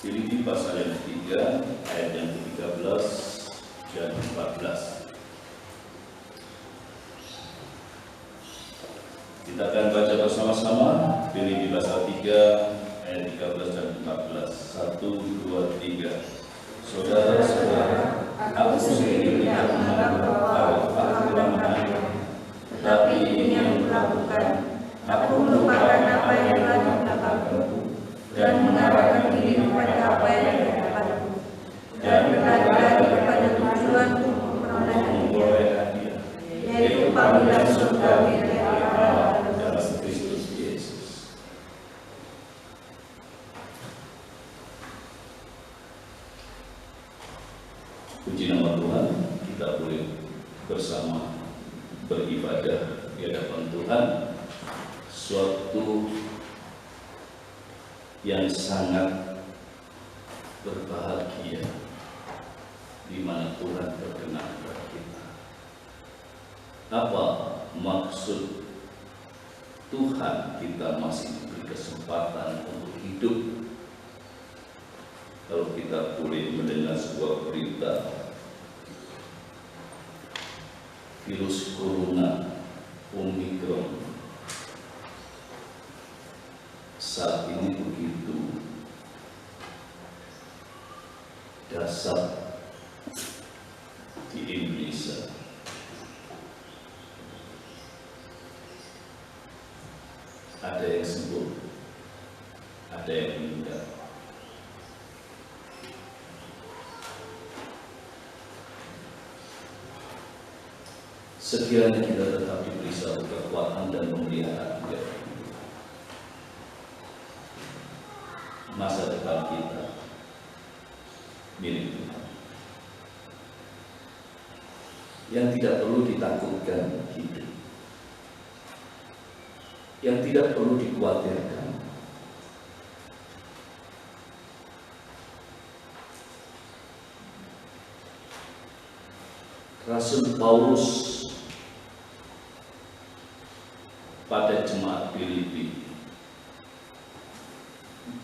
Filipi pasal yang ketiga, ayat yang ke-13 dan 14. Kita akan baca bersama-sama Filipi pasal 3 ayat 13 dan 14. 1, 2, 3. Saudara-saudara, aku sendiri tidak menganggap bahwa aku telah menang, tetapi ini yang kulakukan, aku melupakan apa yang telah di belakangku dan mengarahkan diri kepada apa yang di hadapanku, dan berlari kepada tujuanku memperoleh hadiah, yaitu panggilan surgawi dari Allah dalam Kristus Yesus. Puji nama Tuhan, kita boleh bersama beribadah di hadapan Tuhan, suatu yang sangat berbahagia di mana Tuhan berkenan kepada kita. Apa maksud Tuhan kita masih diberi kesempatan untuk hidup? Kalau kita boleh mendengar sebuah berita virus corona Omicron saat ini begitu dahsyat di Indonesia. Ada yang sembuh, ada yang meninggal. Sekiranya kita tetap diberi satu kekuatan dan pemeliharaan dari masa depan kita milik Tuhan. Yang tidak perlu ditakutkan hidup, yang tidak perlu dikhawatirkan. Rasul Paulus pada jemaat Filipi,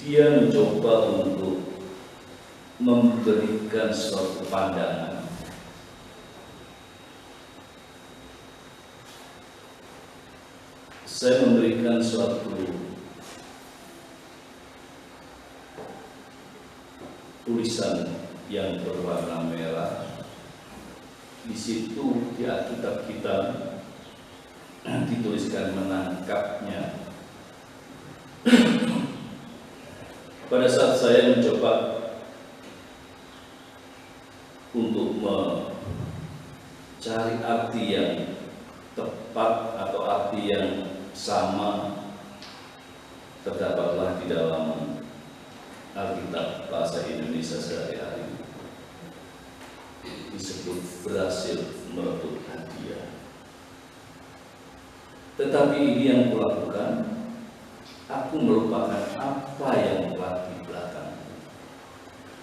dia mencoba untuk memberikan suatu pandangan saya memberikan suatu tulisan yang berwarna merah. Di situ di Alkitab kita dituliskan menangkapnya. Pada saat saya mencoba untuk mencari arti yang tepat atau arti yang sama, terdapatlah di dalam Alkitab bahasa Indonesia sehari-hari disebut berhasil merebut hadiah. Tetapi ini yang kulakukan, aku melupakan apa yang telah di belakangku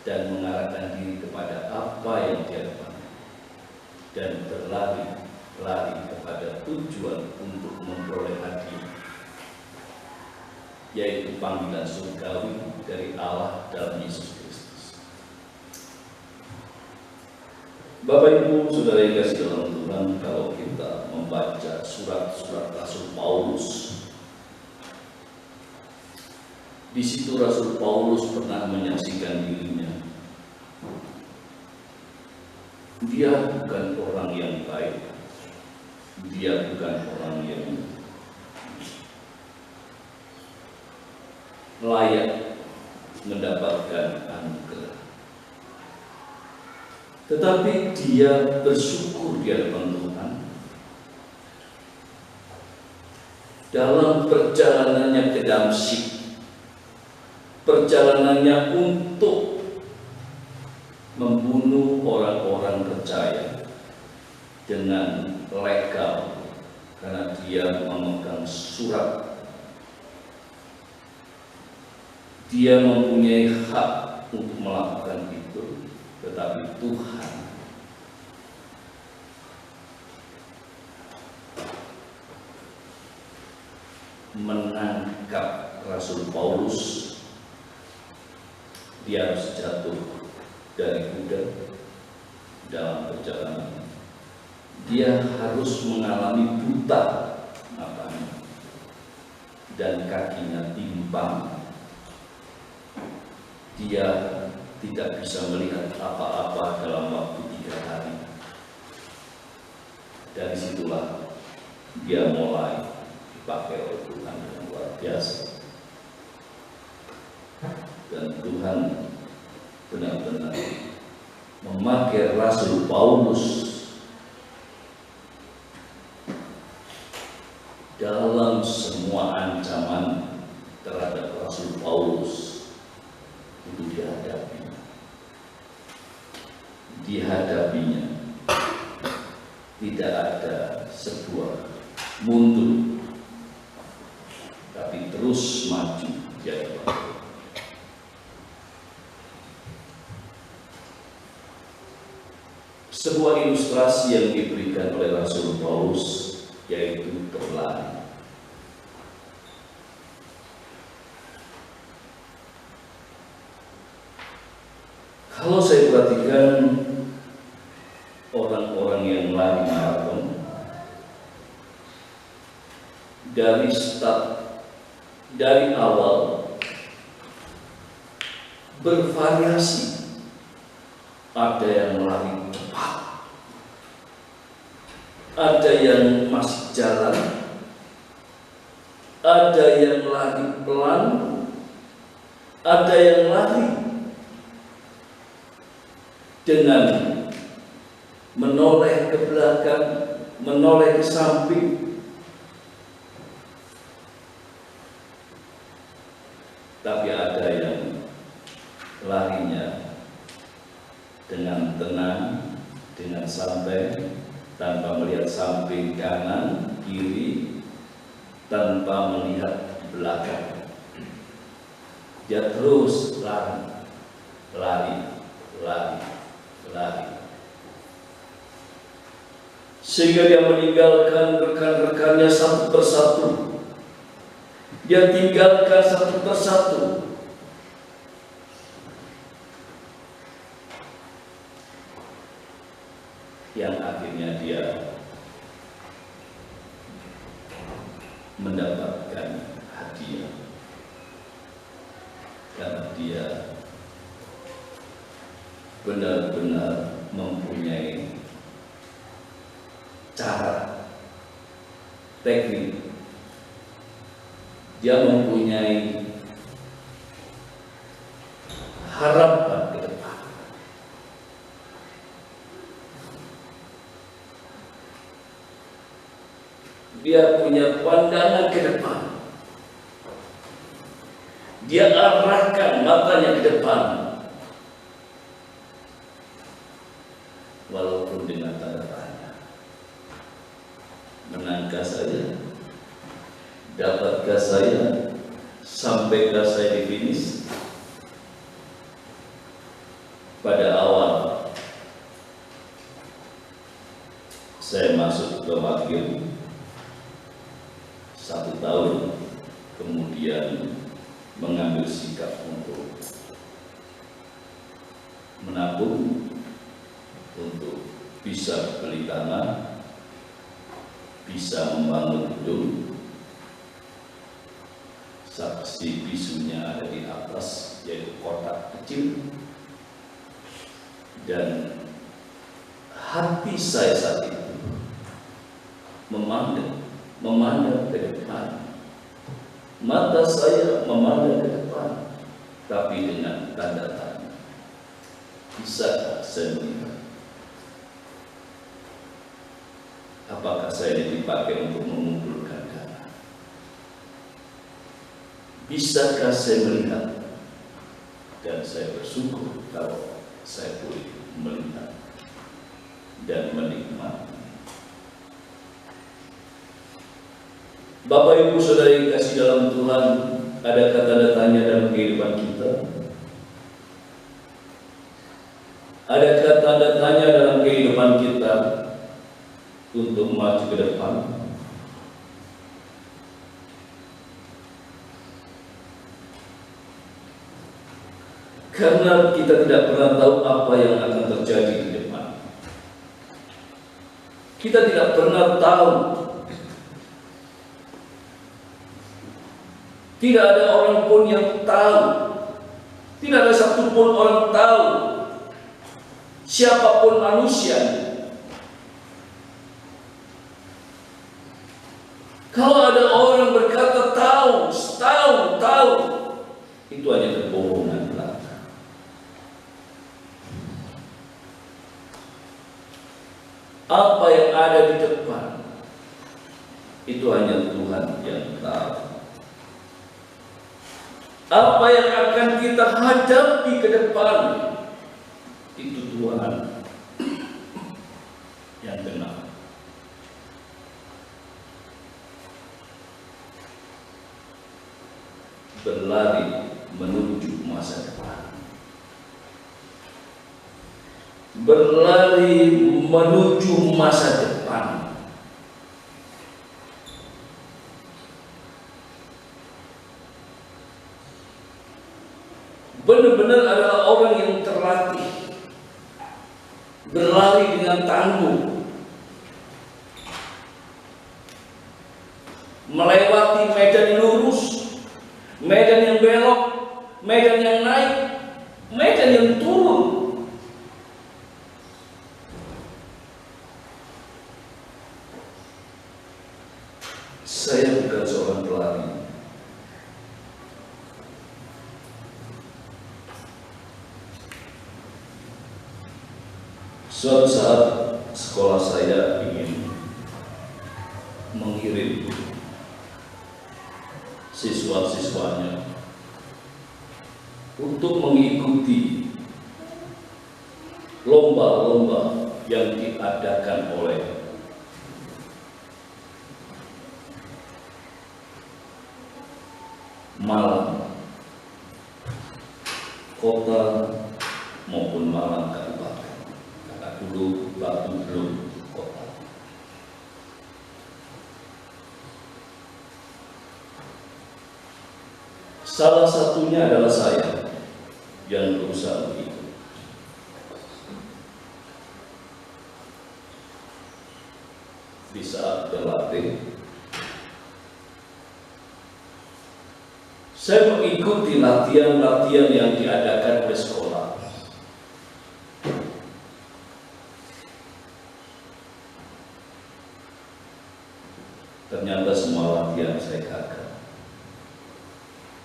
dan mengarahkan diri kepada apa yang di depan, dan berlari kepada tujuan untuk memperoleh hadiah, yaitu panggilan surgawi dari Allah dalam Yesus Kristus. Bapak Ibu Saudara yang kasih dalam Tuhan, kalau kita membaca surat-surat Rasul Paulus, di situ Rasul Paulus pernah menyaksikan dirinya. Dia bukan orang yang baik, dia bukan orang yang layak mendapatkan anugerah. Tetapi dia bersyukur di hadapan Tuhan dalam perjalanannya ke Damsyik, perjalanannya untuk membunuh orang-orang percaya dengan legal, karena dia memegang surat. Dia mempunyai hak untuk melakukan itu, tetapi Tuhan menangkap Rasul Paulus dia harus jatuh dari kuda dalam perjalanan. Dia harus mengalami buta matanya dan kakinya timpang. Dia tidak bisa melihat apa-apa dalam waktu 3 hari. Dari situlah dia mulai dipakai oleh Tuhan dengan luar biasa. Dan Tuhan benar-benar memakai Rasul Paulus dalam semua ancaman terhadap Rasul Paulus itu dihadapinya. Tidak ada sebuah mundur, tapi terus maju jaya. Sebuah ilustrasi yang diberikan oleh Rasul Paulus yaitu berlari. Kalau saya perhatikan orang-orang yang lari maraton, dari start, dari awal bervariasi. Ada yang lari cepat, ada yang masih jalan, ada yang lari pelan, ada yang lari dengan menoleh ke belakang, menoleh ke samping. Tapi ada yang larinya dengan tenang, dengan santai, tanpa melihat samping kanan, kiri, tanpa melihat belakang. Dia terus lari. Sehingga dia meninggalkan rekan-rekannya satu persatu. Dia tinggalkan satu persatu. Yang akhirnya dia mendapatkan hadiah karena dia benar-benar mempunyai cara, teknik. Dia mempunyai harapan ke depan. Dia punya pandangan ke depan. Dia arahkan matanya ke depan. Walaupun dengan tanda tanya. Menangkah saya? Dapatkah saya? Sampaikah saya di finish? Pada awal saya masuk ke wakil 1 tahun, kemudian mengambil sikap untuk menabung, untuk bisa beli tanah, bisa membangun gedung. Saksi bisunya ada di atas, yaitu kotak kecil. Dan hati saya saat itu memandang ke depan. Mata saya memandang ke depan, tapi dengan tanda tanya. Bisakah saya melihat? Apakah saya dipakai untuk mengumpulkan dana? Bisakah saya melihat? Dan saya bersyukur kalau saya boleh melihat dan menikmati. Bapak Ibu Saudara yang kasih dalam Tuhan, adakah tanda tanya dalam kehidupan kita? Adakah tanda tanya dalam kehidupan kita untuk maju ke depan? Karena kita tidak pernah tahu apa yang akan terjadi di depan. Kita tidak pernah tahu. Tidak ada orang pun yang tahu. Tidak ada satupun orang tahu. Siapapun manusia. Kalau ada orang berkata tahu, itu hanya kebohongan belaka. Apa yang ada di depan, itu hanya Tuhan yang tahu. Apa yang akan kita hadapi ke depan, itu Tuhan yang benar. Berlari menuju masa depan. Berlari menuju masa depan. Benar-benar adalah orang yang terlatih. Berlari dengan tangguh. Melewati medan lurus, medan yang belok, medan yang naik, medan yang turun. Saya bukan seorang pelari. Suatu saat sekolah saya ingin mengirim siswa-siswanya untuk mengikuti lomba-lomba yang diadakan oleh Malang Kota maupun Malang Kabupaten, karena dulu Batu belum kota. Salah satunya adalah saya yang berusaha begitu. Di saat berlatih, saya mengikuti latihan-latihan yang diadakan oleh sekolah. Ternyata semua latihan saya gagal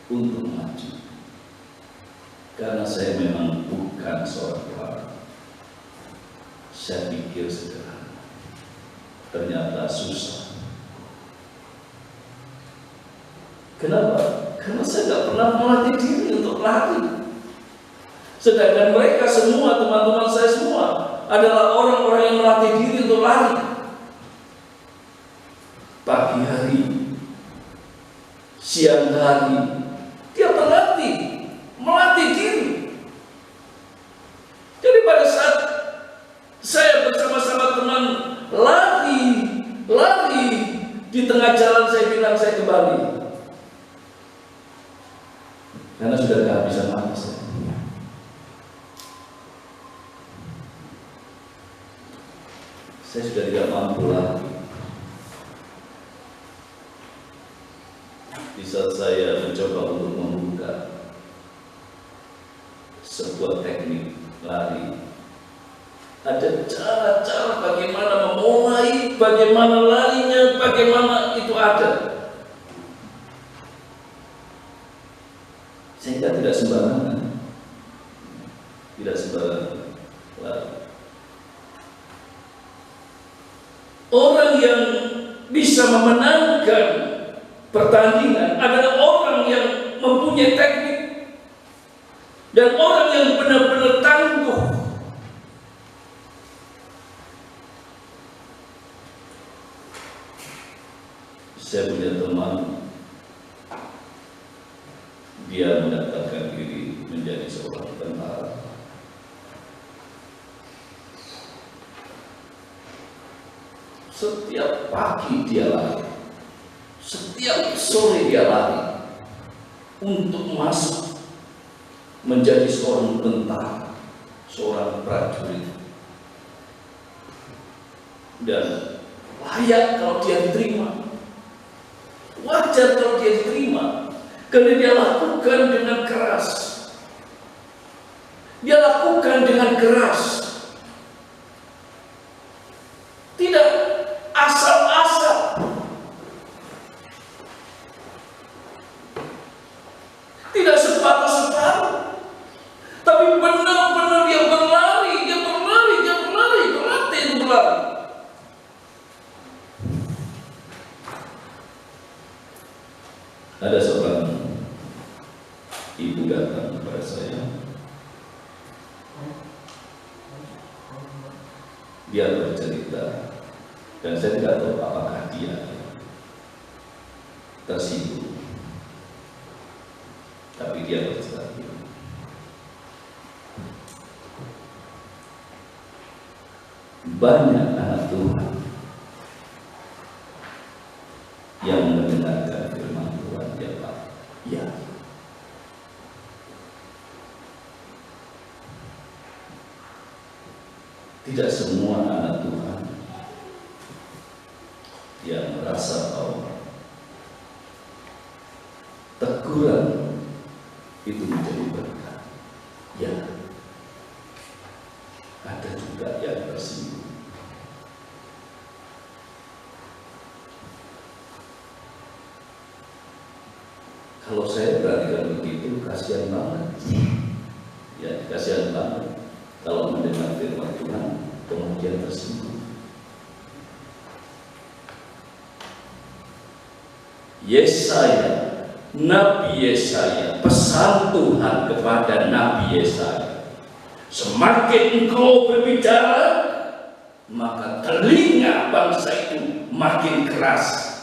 untuk maju, karena saya memang bukan seorang pelari. Saya pikir sederhana, ternyata susah. Kenapa? Karena saya tidak pernah melatih diri untuk lari. Sedangkan mereka semua, teman-teman saya semua, adalah orang-orang yang melatih diri untuk lari. Pagi hari, siang hari, dia berlatih, melatih diri. Jadi pada saat saya bersama-sama teman lari, di tengah jalan saya bilang saya kembali. Karena sudah kehabisan waktu saya. Saya sudah tidak mampu lagi. Di saat saya mencoba untuk membuka sebuah teknik lari, ada cara-cara bagaimana memulai, bagaimana larinya, bagaimana itu ada. Sehingga tidak sembarangan, lari. Orang yang bisa memenangkan pertandingan adalah orang yang mempunyai teknik dan orang yang benar-benar tangguh. Saya punya teman, dia mendaftarkan diri menjadi seorang tentara. Setiap pagi dia lari, setiap sore dia lari untuk masuk menjadi seorang tentara, seorang prajurit, dan layak kalau dia diterima, wajar kalau dia diterima, karena dia lakukan dengan keras. Dia lakukan dengan keras, tidak asal-asal. Tidak separuh-separuh, tapi benar-benar dia berlari, berlatih untuk berlari. Ada seorang ibu datang kepada saya. Dia bercerita, dan saya tidak tahu apakah dia tersinggung, tapi dia bercerita, banyak anak Tuhan yang mendengarkan firman Tuhan, ya Pak, ya. Tidak semua anak Tuhan yang merasa bahwa teguran itu menjadi berkat. Ya, ada juga yang tersinggung. Kalau saya perhatikan begitu, kasihan banget. Ya, kasihan banget kalau mendengar firman Tuhan kemudian tersinggung. Yesaya, Nabi Yesaya, pesan Tuhan kepada Nabi Yesaya, semakin engkau berbicara, maka telinga bangsa itu makin keras.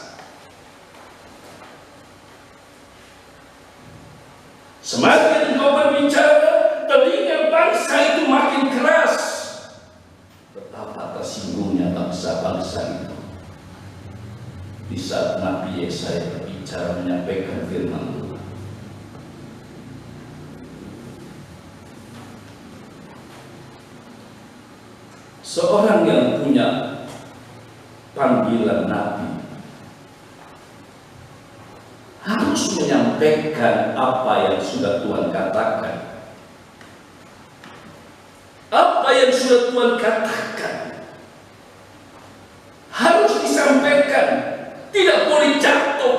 Semakin engkau berbicara, telinga bangsa itu makin keras. Betapa tersinggungnya bangsa-bangsa itu di saat Nabi Yesaya berbicara menyampaikan firman Tuhan. Seorang yang punya panggilan Nabi harus menyampaikan apa yang sudah Tuhan katakan. Apa yang sudah Tuhan katakan harus disampaikan, tidak boleh jatuh,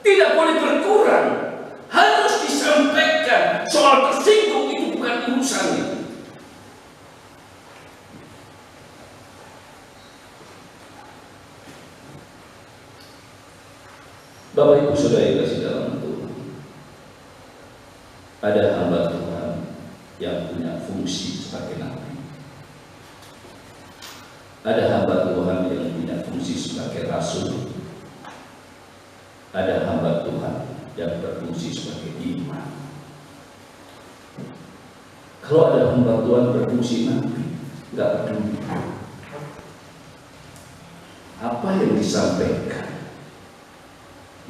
tidak boleh berkurang, harus disampaikan. Soal tersinggung itu bukan urusannya. Bapak Ibu Saudara yang kasih dalam Tuhan, ada hamba Tuhan yang punya fungsi sebagai nabi. Ada hamba Tuhan yang punya fungsi sebagai rasul. Ada hamba Tuhan yang berfungsi sebagai imam. Kalau ada hamba Tuhan berfungsi nabi, nggak peduli apa yang disampaikan,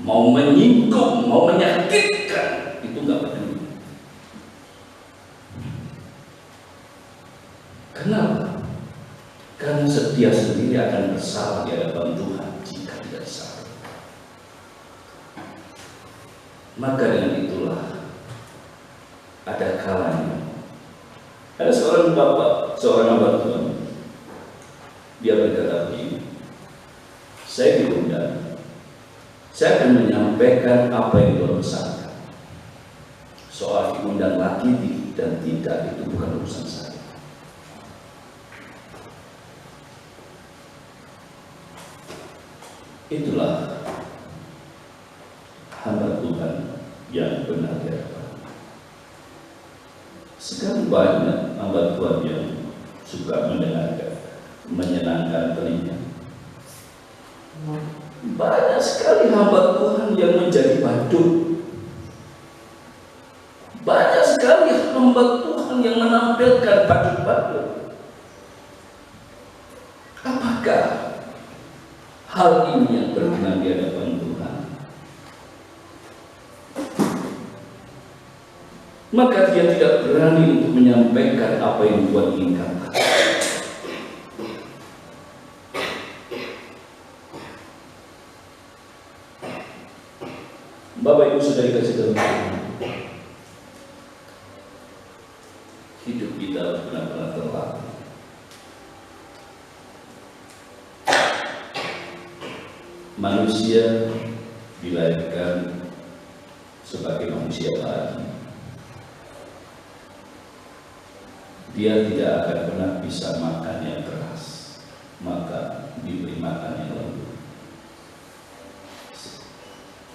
mau menyinggung, mau menyakitkan, itu nggak peduli. Kenapa? Karena dia sendiri akan bersalah di hadapan Tuhan jika tidak disampaikan. Maka dengan itulah ada kalanya ada seorang bapak, seorang hamba Tuhan, dia berkata begini, saya diundang, saya akan menyampaikan apa yang Tuhan pesankan. Soal diundang lagi dan tidak, itu bukan urusan saya. Itulah hamba Tuhan yang benar di hadapan. Sekarang banyak hamba Tuhan yang suka mendengarkan, menyenangkan telinga. Banyak sekali hamba Tuhan yang menjadi badut. Banyak sekali hamba Tuhan yang menampilkan badut-badut. Apakah hal ini yang berkenan di hadapan Tuhan? maka dia tidak berani untuk menyampaikan apa yang Tuhan inginkan. Bapak Ibu sudah dikasih Tuhan, hidup kita benar-benar terlatih. Manusia dilahirkan sebagai manusia lagi. Dia tidak akan pernah bisa makan yang keras, maka diberi makan yang lembut.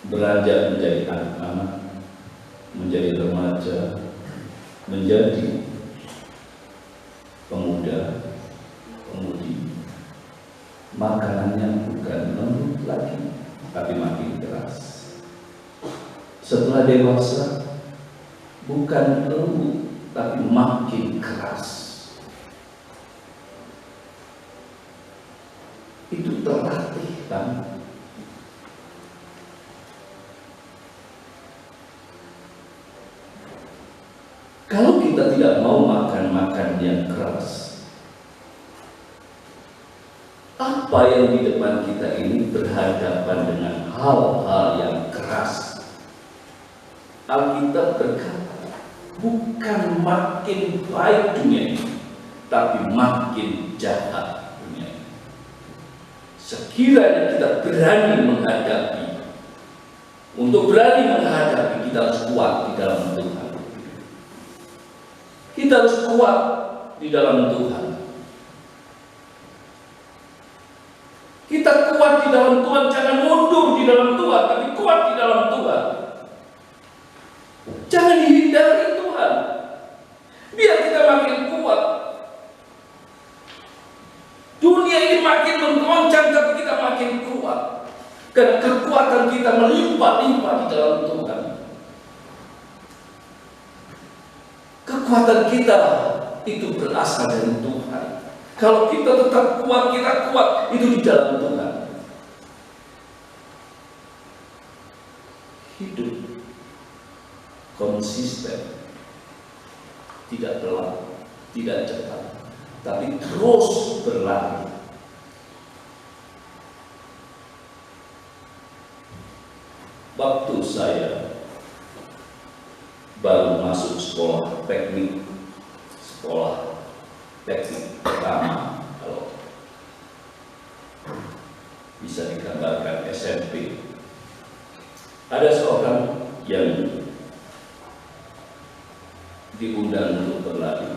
Beranjak menjadi anak-anak, menjadi remaja, menjadi pemuda, pemudi, makanannya bukan lembut lagi, tapi makin keras. Setelah dewasa, bukan lembut, tapi makin keras. Itu terlatih kan? Kalau kita tidak mau makan yang keras, apa yang di depan kita ini berhadapan dengan hal-hal yang keras. Alkitab berkata, bukan makin baik dunia ini, tapi makin jahat dunia ini. Sekiranya kita berani menghadapi, untuk berani menghadapi, kita harus kuat di dalam Tuhan. Kita harus kuat di dalam Tuhan. Kita kuat di dalam Tuhan, jangan mundur di dalam Tuhan, tapi kuat di dalam Tuhan. Jangan dihindari Tuhan. Biar kita makin kuat. Dunia ini makin menggoncang, tapi kita makin kuat. Karena kekuatan kita melimpah-limpah di dalam Tuhan. Kekuatan kita itu berasal dari Tuhan. Kalau kita tetap kuat, kita kuat, itu di dalam Tuhan. Hidup konsisten, tidak telat, tidak cepat, tapi terus berlari. Waktu saya baru masuk sekolah teknik pertama, kalau bisa digambarkan SMP, ada seorang yang diundang untuk berlari.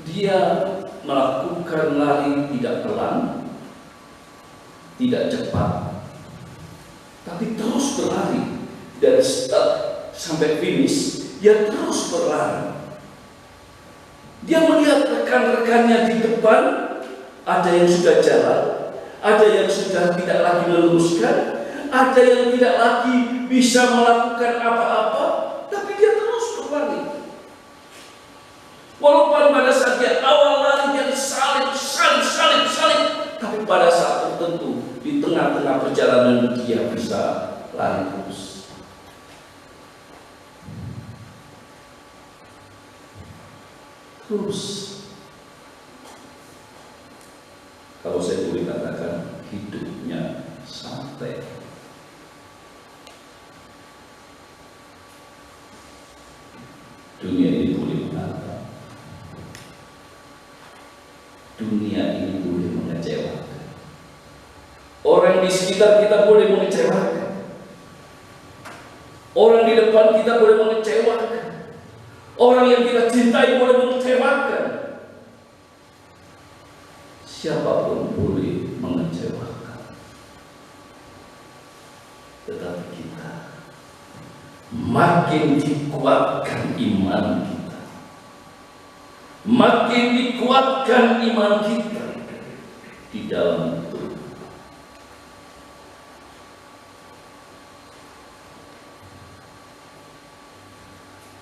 Dia melakukan lari tidak pelan, tidak cepat, tapi terus berlari dari start sampai finish. Dia terus berlari. Dia melihat rekan-rekannya di depan, ada yang sudah jalan, ada yang sudah tidak lagi meluruskan, ada yang tidak lagi bisa melakukan apa-apa, tapi dia terus berlari. Walaupun pada saat dia awal lari dia salib, tapi pada saat tertentu di tengah-tengah perjalanan dia bisa lari terus. Kalau saya boleh katakan, hidupnya santai. Dunia ini boleh menantang, dunia ini boleh mengecewakan, orang di sekitar kita boleh mengecewakan, orang di depan kita boleh mengecewakan, orang yang kita cintai boleh mengecewakan. Siapapun boleh mengecewakan. Tetapi kita makin dikuatkan iman kita, makin dikuatkan iman kita di dalam Tuhan.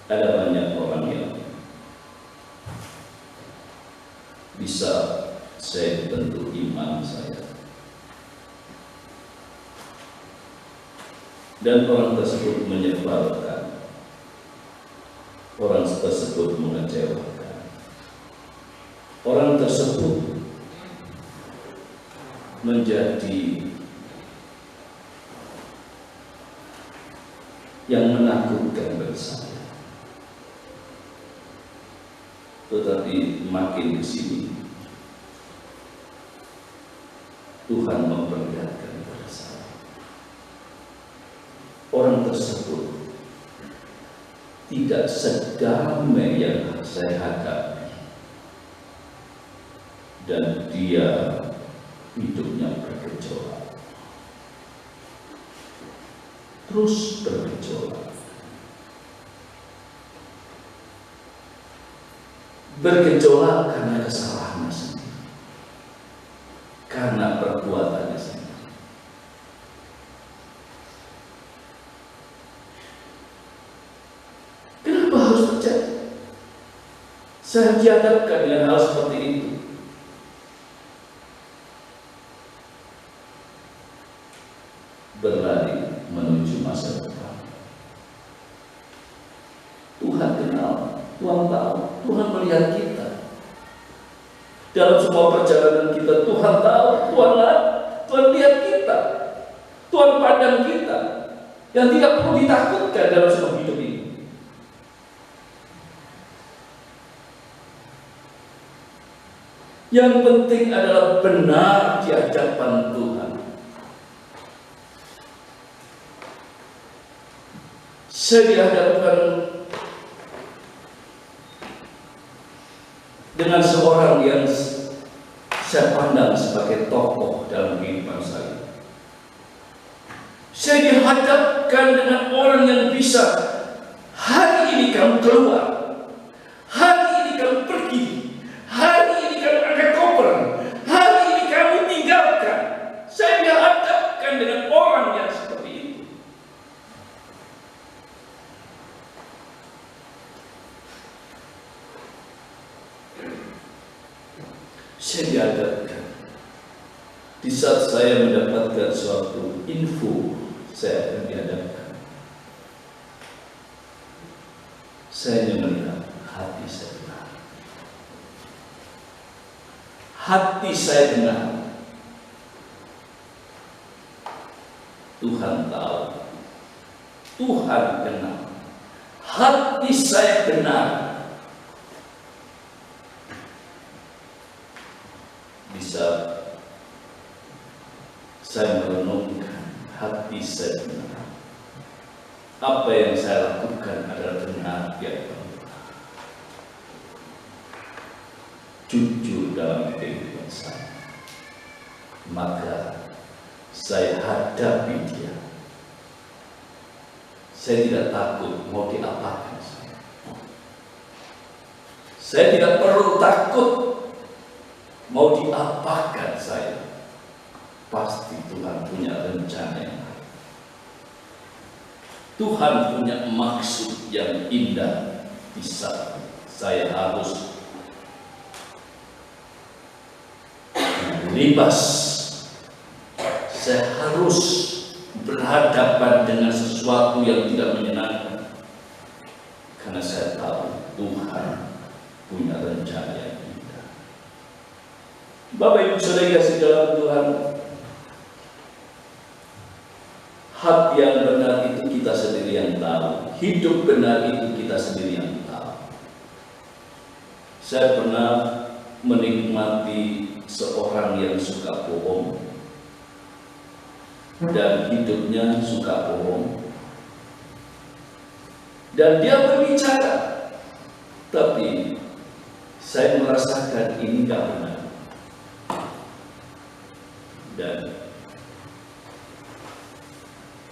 Ada banyak orang yang bisa saya bentuk iman saya. dan orang tersebut menyebalkan, orang tersebut mengecewakan, orang tersebut menjadi yang menakutkan bagi saya. Tetapi makin di sini Tuhan memperlihatkan kepada saya, orang tersebut tidak sedamai yang saya hadapi, dan dia hidupnya bergejolak, terus bergejolak, karena kesalahannya sendiri, karena perbuatannya sendiri. Kenapa harus terjadi? Saya dihadapkan dengan hal seperti itu. Berlari menuju masa depan. Tuhan kenal, Tuhan tahu, Tuhan melihat kita. Dalam semua perjalanan kita, Tuhan tahu, Tuhan lihat kita, Tuhan pandang kita, yang tidak perlu ditakutkan dalam semua hidup ini. Yang penting adalah benar di hadapan Tuhan. Saya dihadapkan dengan seorang yang saya pandang sebagai tokoh dalam kehidupan saya. Saya dihadapkan dengan orang yang bisa, hari ini kamu keluar, hari ini kamu pergi, hari ini kamu angkat koper, hari ini kamu tinggalkan. Saya dihadapkan dengan orang yang seperti itu. Saya dihadapkan di saat saya mendapatkan suatu info, saya akan dihadapkan. Saya hanya melihat hati saya benar. Hati saya benar. Tuhan tahu, Tuhan kenal. Hati saya benar. Bisa saya merenungkan hati saya benar. Apa yang saya lakukan adalah benar di hadapan Tuhan. Jujur dalam kehidupan saya, maka saya hadapi dia. Saya tidak takut mau diapakan saya. Saya tidak perlu takut mau diapakan saya. Pasti Tuhan punya rencana yang baik. Tuhan punya maksud yang indah di saat saya harus libas. Saya harus berhadapan dengan sesuatu yang tidak menyenangkan. Karena saya tahu Tuhan punya rencana yang indah. Bapak Ibu Saudara kasih dalam Tuhan, hati yang benar itu kita sendiri yang tahu. Hidup benar itu kita sendiri yang tahu. Saya pernah menikmati seorang yang suka bohong dan hidupnya suka bohong, dan dia berbicara, tapi saya merasakan ini gak benar, dan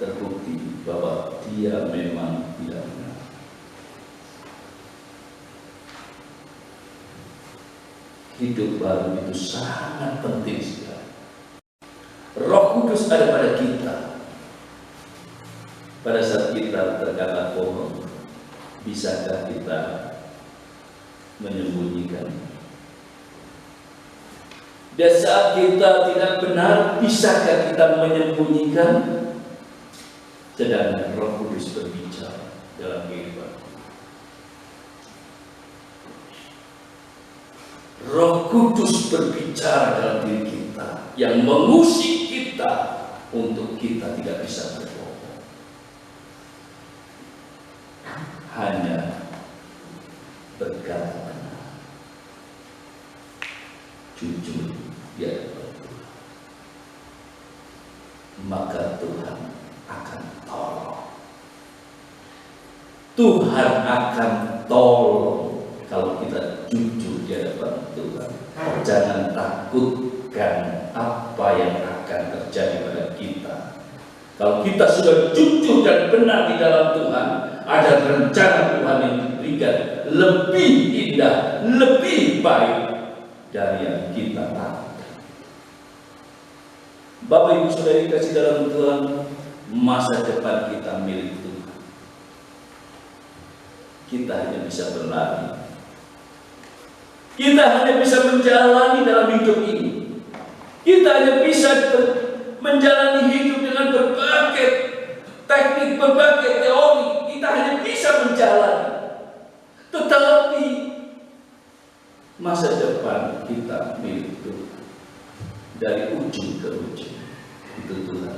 terbukti bahwa dia memang tidak benar. Hidup baru itu sangat penting sekali. Roh Kudus ada pada kita. Pada saat kita terkata bohong, bisakah kita menyembunyikan? Dan saat kita tidak benar, bisakah kita menyembunyikan? sedangkan Roh Kudus berbicara dalam kehidupan. Roh Kudus berbicara dalam diri kita, yang mengusik kita untuk kita tidak bisa berbohong. Hanya berkata benar, jujur di hadapan Tuhan, maka Tuhan akan tolong. Tuhan akan tolong kalau kita jujur di hadapan Tuhan. Jangan takutkan apa yang akan terjadi pada kita. Kalau kita sudah jujur dan benar di dalam Tuhan, ada rencana Tuhan yang diberikan lebih indah, lebih baik dari yang kita takutkan. Bapak Ibu Saudara dikasih dalam Tuhan, masa depan kita milik Tuhan. Kita hanya bisa berlari, kita hanya bisa menjalani dalam hidup ini. Kita hanya bisa menjalani hidup dengan berbagai teknik, berbagai teori. Kita hanya bisa menjalani. Tetapi masa depan kita milik Tuhan. Dari ujung ke ujung itu Tuhan.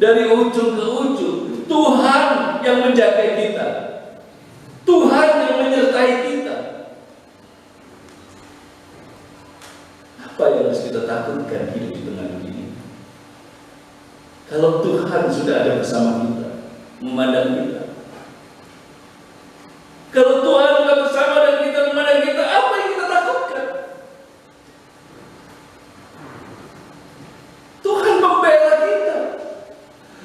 Dari ujung ke ujung Tuhan yang menjaga kita, Tuhan yang menyertai kita. Apa yang harus kita takutkan hidup di tengah ini? Kalau Tuhan sudah ada bersama kita, memandang kita. Kalau Tuhan sudah bersama dengan kita, memandang kita, apa yang kita takutkan? Tuhan membela kita.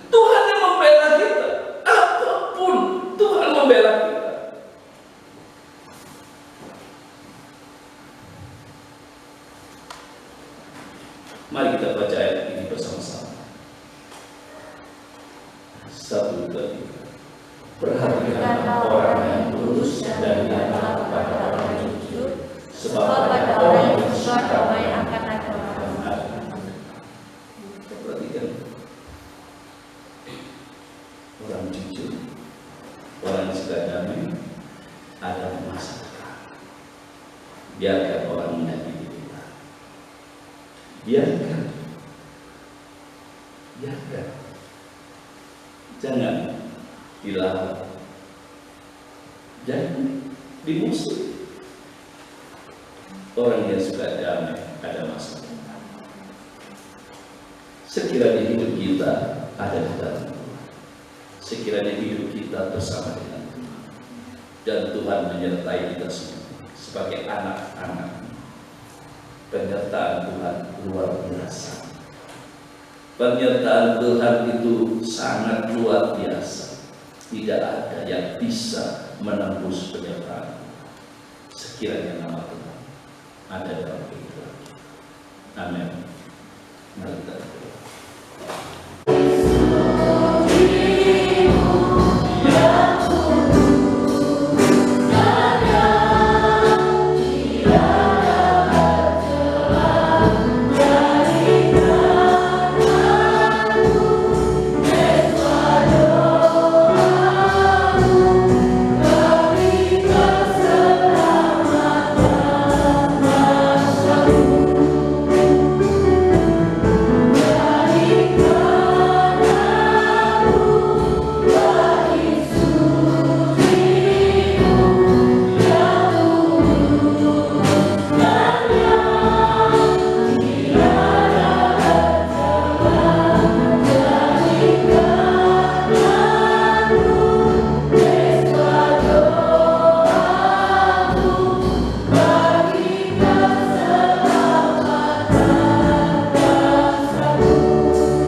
Tuhan yang membela kita. Apapun Tuhan membela kita. Mari kita baca ayat ini bersama-sama. 1, 2, 3. Perhatikanlah orang yang lurus dan nyata kepada orang yang jujur, sebab pada orang yang suka damai akan ada manfaat. Perhatikan, orang jujur, orang yang suka damai, ada masa depan. Biarkan orang menyakiti kita. Biarkan. Jangan dilarang, jangan dimusuhi. Orang yang suka damai ada masa depan. Sekiranya hidup kita ada di dalam Tuhan, sekiranya hidup kita bersama dengan Tuhan, dan Tuhan menyertai kita semua sebagai anak-anak, penyertaan Tuhan luar biasa. Penyertaan Tuhan itu sangat luar biasa. Tidak ada yang bisa menembus penyertaan. Sekiranya nama Tuhan ada dalam kehidupan kita. Amin. Mari kita